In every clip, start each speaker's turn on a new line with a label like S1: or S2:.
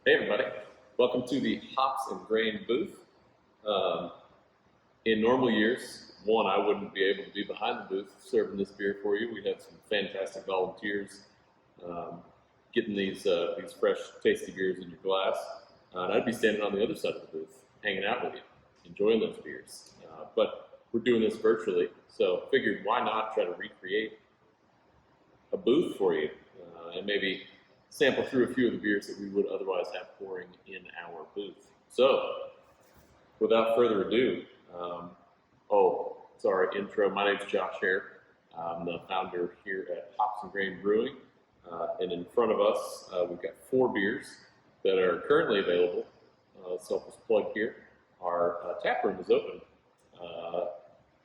S1: Hey everybody, welcome to the Hops and Grain booth. Um, in normal years, I wouldn't be able to be behind the booth serving this beer for you. We have some fantastic volunteers um, getting these fresh, tasty beers in your glass. And I'd be standing on the other side of the booth, hanging out with you, enjoying those beers. But we're doing this virtually, so figured why not try to recreate a booth for you and maybe sample through a few of the beers that we would otherwise have pouring in our booth. So, without further ado, sorry, intro. My name's Josh Hare. I'm the founder here at Hops and Grain Brewing. And in front of us, we've got 4 beers that are currently available. Selfless plug here. Our tap room is open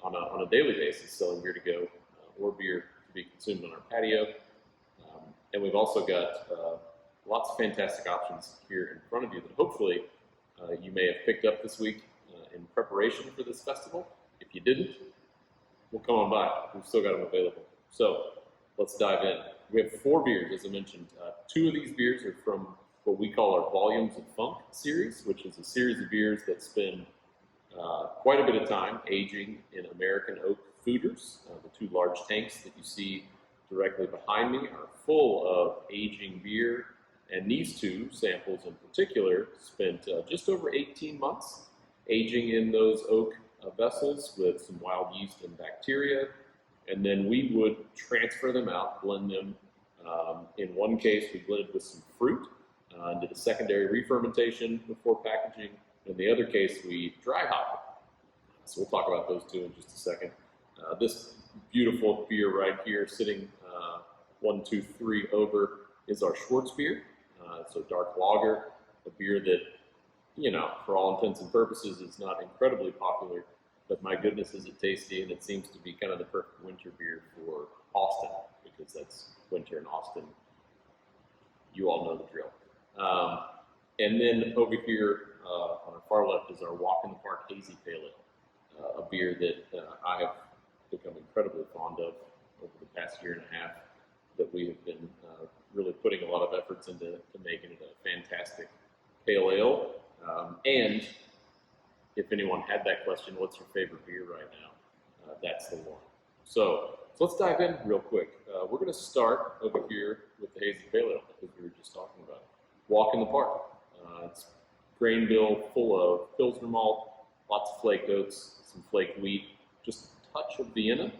S1: on a daily basis, selling beer to go or beer to be consumed on our patio. And we've also got lots of fantastic options here in front of you that hopefully you may have picked up this week in preparation for this festival. If you didn't, well, come on by. We've still got them available. So let's dive in. We have 4 beers, as I mentioned. 2 of these beers are from what we call our Volumes of Funk series, which is a series of beers that spend quite a bit of time aging in American oak foeders. The 2 large tanks that you see directly behind me are full of aging beer, and these 2 samples in particular spent just over 18 months aging in those oak vessels with some wild yeast and bacteria, and then we would transfer them out, blend them. In one case, we blended with some fruit and did a secondary re-fermentation before packaging. In the other case, we dry hopped. So we'll talk about those 2 in just a second. This beautiful beer right here, sitting 1, 2, 3 over, is our Schwartz beer. It's a dark lager, a beer that, for all intents and purposes, is not incredibly popular, but my goodness, is it tasty, and it seems to be kind of the perfect winter beer for Austin, because that's winter in Austin. You all know the drill. And then over here on our far left is our Walk in the Park Hazy Pale Ale, a beer that I have become incredibly fond of over the past year and a half, that we have been really putting a lot of efforts into making it a fantastic pale ale. And if anyone had that question, what's your favorite beer right now? That's the one. So let's dive in real quick. We're going to start over here with the Hazy Pale Ale that we were just talking about. Walk in the Park. It's grain bill full of Pilsner malt, lots of flaked oats, some flaked wheat, just a touch of Vienna.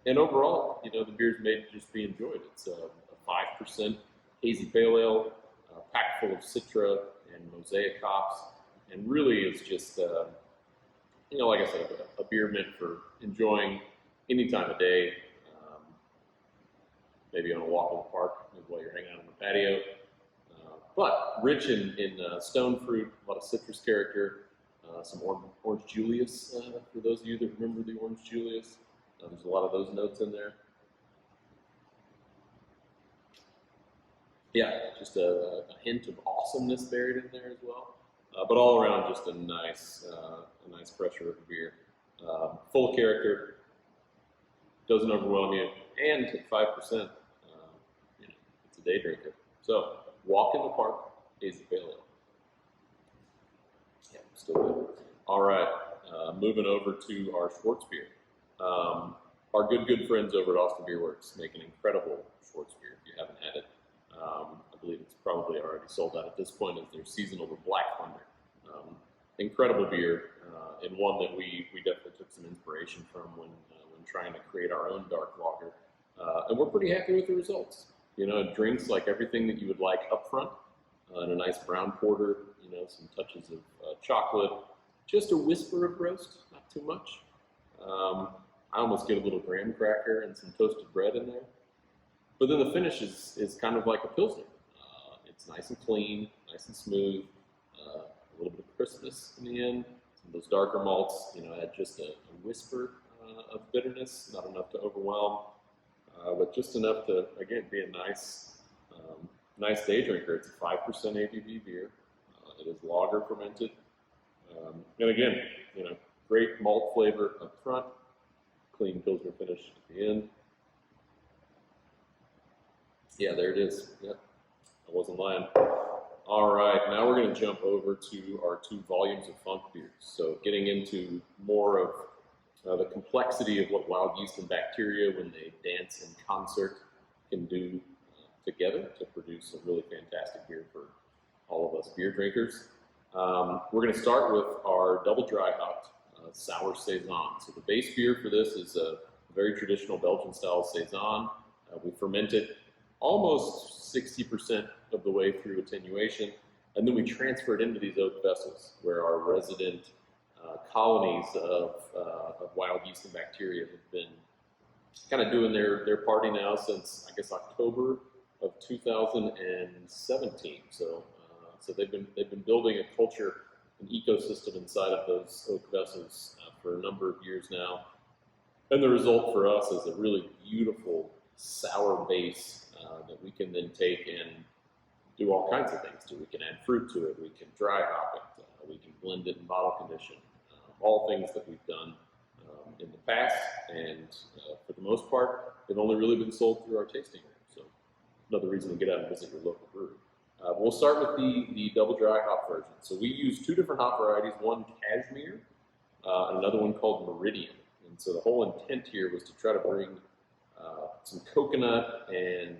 S1: And overall, the beer's made to just be enjoyed. It's a 5% hazy pale ale, packed full of Citra and Mosaic hops, and really is just, like I said, a beer meant for enjoying any time of day, maybe on a walk in the park, maybe while you're hanging out on the patio. But rich in stone fruit, a lot of citrus character, some orange Julius, for those of you that remember the orange Julius. There's a lot of those notes in there. Yeah, just a hint of awesomeness buried in there as well. But all around, just a nice pressure of beer. Full of character, doesn't overwhelm you, and at 5%, it's a day drinker. So, Walk in the Park Hazy Pale Ale. Yeah, still good. All right, moving over to our Schwartz beer. Our good friends over at Austin Beer Works make an incredible Schwartz beer. If you haven't had it, I believe it's probably already sold out at this point, as their seasonal with Black Thunder. Incredible beer, and one that we definitely took some inspiration from when trying to create our own dark lager, and we're pretty happy with the results. It drinks like everything that you would like up front, and a nice brown porter. Some touches of chocolate, just a whisper of roast, not too much. I almost get a little graham cracker and some toasted bread in there. But then the finish is kind of like a Pilsner. It's nice and clean, nice and smooth, a little bit of crispness in the end. Some of those darker malts, add just a whisper of bitterness, not enough to overwhelm, but just enough to, again, be a nice day drinker. It's a 5% ABV beer. It is lager fermented. And again, great malt flavor up front, clean Pilsner finish at the end. Yeah, there it is. Yep. I wasn't lying. All right, now we're going to jump over to our 2 volumes of funk beers. So getting into more of the complexity of what wild yeast and bacteria, when they dance in concert, can do together to produce a really fantastic beer for all of us beer drinkers. We're going to start with our double dry hopped sour saison. So the base beer for this is a very traditional Belgian style saison. We ferment it almost 60% of the way through attenuation, and then we transfer it into these oak vessels where our resident colonies of wild yeast and bacteria have been kind of doing their party now since, I guess, October of 2017. So they've been building a culture, an ecosystem inside of those oak vessels for a number of years now. And the result for us is a really beautiful sour base that we can then take and do all kinds of things to. We can add fruit to it, we can dry hop it, we can blend it in bottle condition, all things that we've done in the past, and for the most part, they've only really been sold through our tasting room. So another reason to get out and visit your local brewery. We'll start with the double dry hop version. So we use 2 different hop varieties, one Cashmere and another one called Meridian. And so the whole intent here was to try to bring some coconut and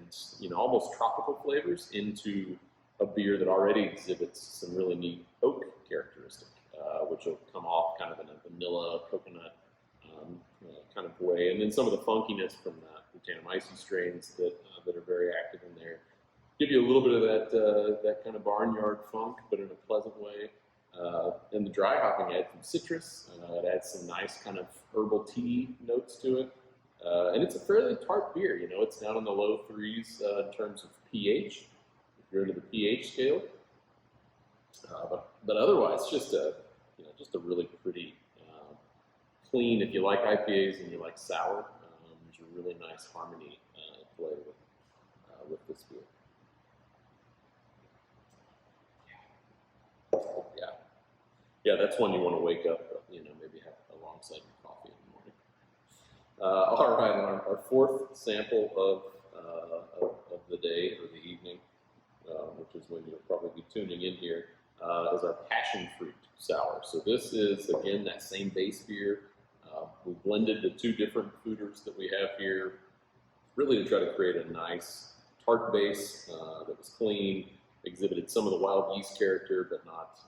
S1: almost tropical flavors into a beer that already exhibits some really neat oak characteristic, which will come off kind of in a vanilla coconut kind of way, and then some of the funkiness from the Brettanomyces strains that are very active in there. Give you a little bit of that kind of barnyard funk, but in a pleasant way. And the dry hopping adds some citrus. It adds some nice kind of herbal tea notes to it. And it's a fairly tart beer. It's down in the low 3s in terms of pH, if you're into the pH scale. But otherwise, just a really pretty, clean. If you like IPAs and you like sour, there's a really nice harmony at play with this beer. Yeah, that's one you want to wake up, maybe have alongside your coffee in the morning. All right, our 4th sample of the day or the evening, which is when you'll probably be tuning in here, is our passion fruit sour. So this is, again, that same base beer. We blended the 2 different foeders that we have here, really to try to create a nice tart base that was clean, exhibited some of the wild yeast character, but not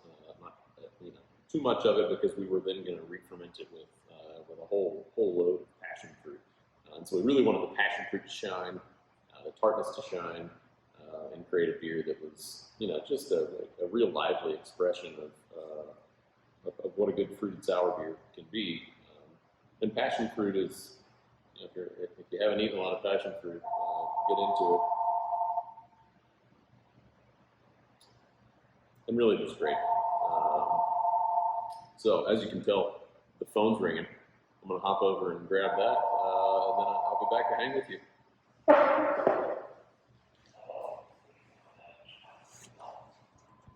S1: too much of it, because we were then going to re-ferment it with a whole load of passion fruit. And so we really wanted the passion fruit to shine, the tartness to shine, and create a beer that was, just a real lively expression of what a good fruited sour beer can be. And passion fruit is, if you haven't eaten a lot of passion fruit, get into it. And really just great. So as you can tell, the phone's ringing. I'm going to hop over and grab that, and then I'll be back to hang with you.